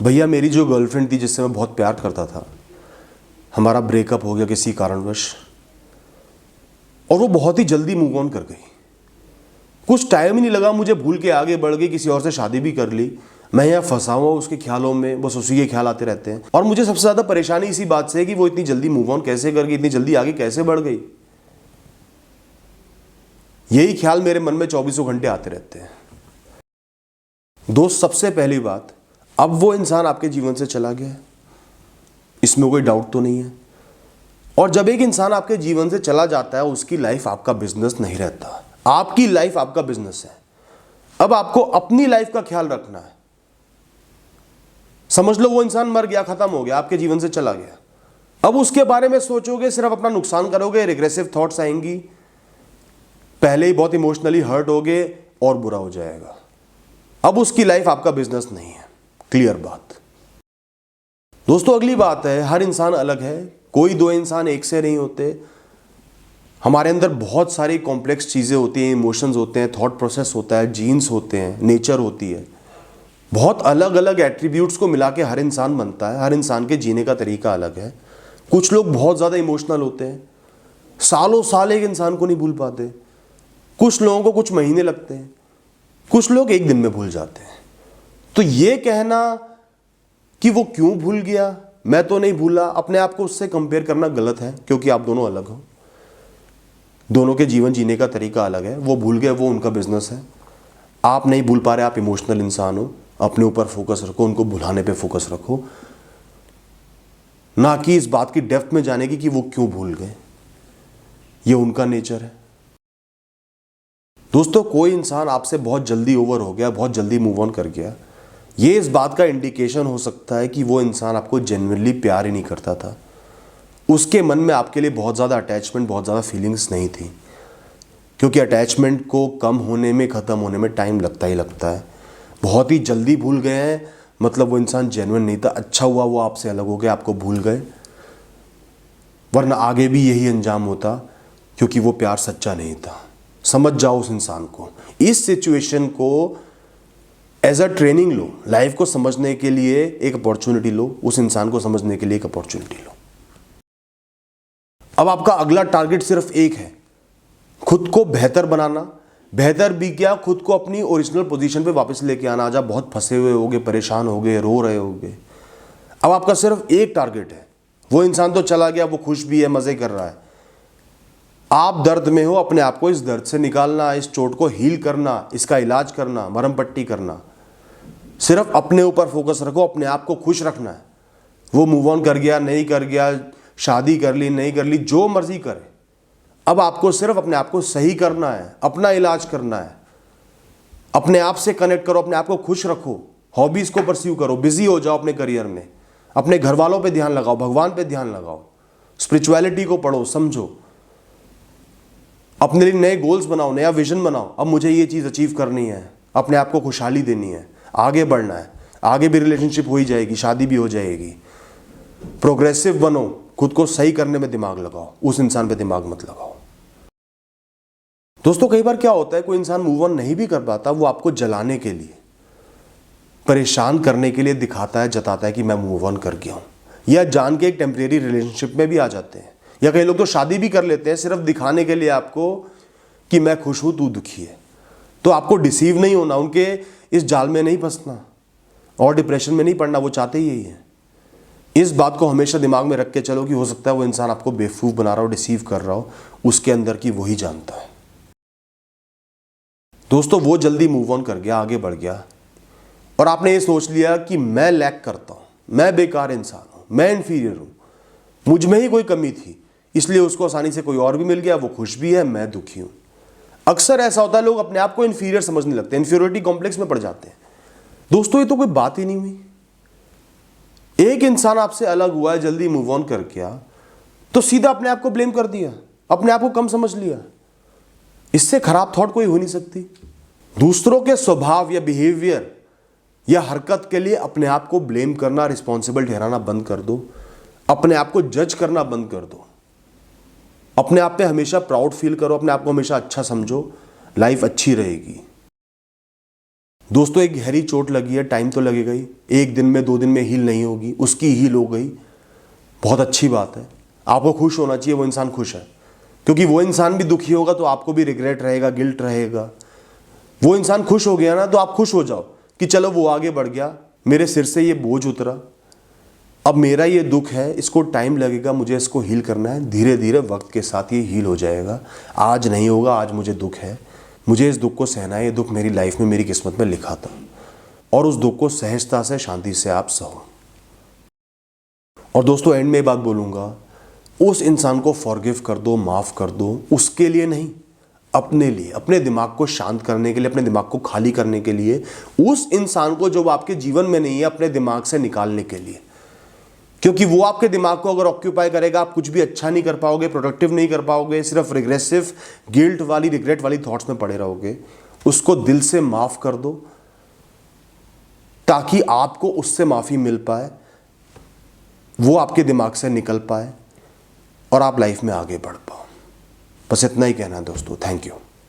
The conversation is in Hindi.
भैया मेरी जो गर्लफ्रेंड थी जिससे मैं बहुत प्यार करता था, हमारा ब्रेकअप हो गया किसी कारणवश और वो बहुत ही जल्दी मूव ऑन कर गई। कुछ टाइम ही नहीं लगा, मुझे भूल के आगे बढ़ गई, किसी और से शादी भी कर ली। मैं यहाँ फंसा हुआ उसके ख्यालों में, बस उसी के ख्याल आते रहते हैं। और मुझे सबसे ज़्यादा परेशानी इसी बात से है कि वो इतनी जल्दी मूव ऑन कैसे कर गई, इतनी जल्दी आगे कैसे बढ़ गई। यही ख्याल मेरे मन में 24 घंटे आते रहते हैं। दोस्त, सबसे पहली बात, अब वो इंसान आपके जीवन से चला गया है, इसमें कोई डाउट तो नहीं है। और जब एक इंसान आपके जीवन से चला जाता है, उसकी लाइफ आपका बिजनेस नहीं रहता। आपकी लाइफ आपका बिजनेस है। अब आपको अपनी लाइफ का ख्याल रखना है। समझ लो वो इंसान मर गया, खत्म हो गया, आपके जीवन से चला गया। अब उसके बारे में सोचोगे, सिर्फ अपना नुकसान करोगे, रिग्रेसिव थॉट्स आएंगी, पहले ही बहुत इमोशनली हर्ट होगे और बुरा हो जाएगा। अब उसकी लाइफ आपका बिजनेस नहीं है। क्लियर बात। दोस्तों, अगली बात है, हर इंसान अलग है, कोई दो इंसान एक से नहीं होते। हमारे अंदर बहुत सारी कॉम्प्लेक्स चीज़ें होती हैं, इमोशंस होते हैं, थॉट प्रोसेस होता है, जीन्स होते हैं, नेचर होती है। बहुत अलग अलग एट्रीब्यूट्स को मिला के हर इंसान बनता है। हर इंसान के जीने का तरीका अलग है। कुछ लोग बहुत ज़्यादा इमोशनल होते हैं, सालों साल एक इंसान को नहीं भूल पाते। कुछ लोगों को कुछ महीने लगते हैं, कुछ लोग एक दिन में भूल जाते हैं। तो ये कहना कि वो क्यों भूल गया, मैं तो नहीं भूला, अपने आप को उससे कंपेयर करना गलत है, क्योंकि आप दोनों अलग हो। दोनों के जीवन जीने का तरीका अलग है। वो भूल गए, वो उनका बिजनेस है। आप नहीं भूल पा रहे, आप इमोशनल इंसान हो। अपने ऊपर फोकस रखो, उनको भुलाने पे फोकस रखो, ना कि इस बात की डेप्थ में जाने की कि वो क्यों भूल गए। ये उनका नेचर है। दोस्तों, कोई इंसान आपसे बहुत जल्दी ओवर हो गया, बहुत जल्दी मूव ऑन कर गया, ये इस बात का इंडिकेशन हो सकता है कि वो इंसान आपको जेन्युइनली प्यार ही नहीं करता था। उसके मन में आपके लिए बहुत ज़्यादा अटैचमेंट, बहुत ज़्यादा फीलिंग्स नहीं थी, क्योंकि अटैचमेंट को कम होने में, ख़त्म होने में टाइम लगता ही लगता है। बहुत ही जल्दी भूल गए हैं, मतलब वो इंसान जेन्युइन नहीं था। अच्छा हुआ वो आपसे अलग हो गया, आपको भूल गए, वरना आगे भी यही अंजाम होता, क्योंकि वो प्यार सच्चा नहीं था। समझ जाओ उस इंसान को। इस सिचुएशन को एज अ ट्रेनिंग लो, लाइफ को समझने के लिए एक अपॉर्चुनिटी लो, उस इंसान को समझने के लिए एक अपॉर्चुनिटी लो। अब आपका अगला टारगेट सिर्फ एक है, खुद को बेहतर बनाना। बेहतर भी क्या, खुद को अपनी ओरिजिनल पोजीशन पे वापस लेके आना। आज आप बहुत फंसे हुए होगे, परेशान होगे, रो रहे होगे। अब आपका सिर्फ एक टारगेट है। वो इंसान तो चला गया, वो खुश भी है, मजे कर रहा है। आप दर्द में हो, अपने आप को इस दर्द से निकालना, इस चोट को हील करना, इसका इलाज करना, मरहम पट्टी करना। सिर्फ अपने ऊपर फोकस रखो, अपने आप को खुश रखना है। वो मूव ऑन कर गया, नहीं कर गया, शादी कर ली, नहीं कर ली, जो मर्जी करे, अब आपको सिर्फ अपने आप को सही करना है, अपना इलाज करना है। अपने आप से कनेक्ट करो, अपने आप को खुश रखो, हॉबीज को परस्यू करो, बिजी हो जाओ अपने करियर में, अपने घर वालों पे ध्यान लगाओ, भगवान पे ध्यान लगाओ, स्पिरिचुअलिटी को पढ़ो, समझो, अपने लिए नए गोल्स बनाओ, नया विजन बनाओ। अब मुझे ये चीज़ अचीव करनी है, अपने आप को खुशहाली देनी है, आगे बढ़ना है। आगे भी रिलेशनशिप हो ही जाएगी, शादी भी हो जाएगी। प्रोग्रेसिव बनो, खुद को सही करने में दिमाग लगाओ, उस इंसान पे दिमाग मत लगाओ। दोस्तों, कई बार क्या होता है, कोई इंसान मूव ऑन नहीं भी कर पाता, वो आपको जलाने के लिए, परेशान करने के लिए दिखाता है, जताता है कि मैं मूव ऑन कर गया हूं, या जान के एक टेम्परेरी रिलेशनशिप में भी आ जाते हैं, या कई लोग तो शादी भी कर लेते हैं सिर्फ दिखाने के लिए आपको कि मैं खुश हूं, तू दुखी है। तो आपको डिसीव नहीं होना, उनके इस जाल में नहीं फंसना और डिप्रेशन में नहीं पड़ना। वो चाहते ही यही है। इस बात को हमेशा दिमाग में रख के चलो कि हो सकता है वो इंसान आपको बेवकूफ बना रहा हो, डिसीव कर रहा हो, उसके अंदर की वही जानता है। दोस्तों, वो जल्दी मूव ऑन कर गया, आगे बढ़ गया, और आपने ये सोच लिया कि मैं लैक करता हूं, मैं बेकार इंसान हूं, मैं इन्फीरियर हूं, मुझ में ही कोई कमी थी, इसलिए उसको आसानी से कोई और भी मिल गया, वो खुश भी है, मैं दुखी हूं। अक्सर ऐसा होता है, लोग अपने आप को इन्फीरियर समझने लगते हैं, इन्फीरियरिटी कॉम्प्लेक्स में पड़ जाते हैं। दोस्तों, ये तो कोई बात ही नहीं हुई। एक इंसान आपसे अलग हुआ है, जल्दी मूव ऑन कर गया, तो सीधा अपने आप को ब्लेम कर दिया, अपने आप को कम समझ लिया। इससे खराब थॉट कोई हो नहीं सकती। दूसरों के स्वभाव या बिहेवियर या हरकत के लिए अपने आप को ब्लेम करना, रिस्पॉन्सिबल ठहराना बंद कर दो। अपने आप को जज करना बंद कर दो। अपने आप पे हमेशा प्राउड फील करो, अपने आप को हमेशा अच्छा समझो, लाइफ अच्छी रहेगी। दोस्तों एक गहरी चोट लगी है, टाइम तो लगेगा ही, 1 दिन में 2 दिन में हील नहीं होगी, उसकी हील हो गई, बहुत अच्छी बात है। आपको खुश होना चाहिए, वो इंसान खुश है, क्योंकि वो इंसान भी दुखी होगा तो आपको भी रिग्रेट रहेगा, गिल्ट रहेगा। वो इंसान खुश हो गया ना तो आप खुश हो जाओ कि चलो वो आगे बढ़ गया, मेरे सिर से ये बोझ उतरा, अब मेरा ये दुख है, इसको टाइम लगेगा, मुझे इसको हील करना है, धीरे धीरे वक्त के साथ ये हील हो जाएगा। आज नहीं होगा, आज मुझे दुख है, मुझे इस दुख को सहना है, ये दुख मेरी लाइफ में, मेरी किस्मत में लिखा था, और उस दुख को सहजता से, शांति से आप सहो। और दोस्तों एंड में बात बोलूँगा, उस इंसान को फॉरगिव कर दो, माफ़ कर दो, उसके लिए नहीं, अपने लिए, अपने दिमाग को शांत करने के लिए, अपने दिमाग को खाली करने के लिए, उस इंसान को जो आपके जीवन में नहीं है अपने दिमाग से निकालने के लिए। क्योंकि वो आपके दिमाग को अगर ऑक्यूपाई करेगा, आप कुछ भी अच्छा नहीं कर पाओगे, प्रोडक्टिव नहीं कर पाओगे, सिर्फ रिग्रेसिव, गिल्ट वाली, रिग्रेट वाली थॉट्स में पड़े रहोगे। उसको दिल से माफ़ कर दो ताकि आपको उससे माफ़ी मिल पाए, वो आपके दिमाग से निकल पाए और आप लाइफ में आगे बढ़ पाओ। बस इतना ही कहना है दोस्तों। Thank you.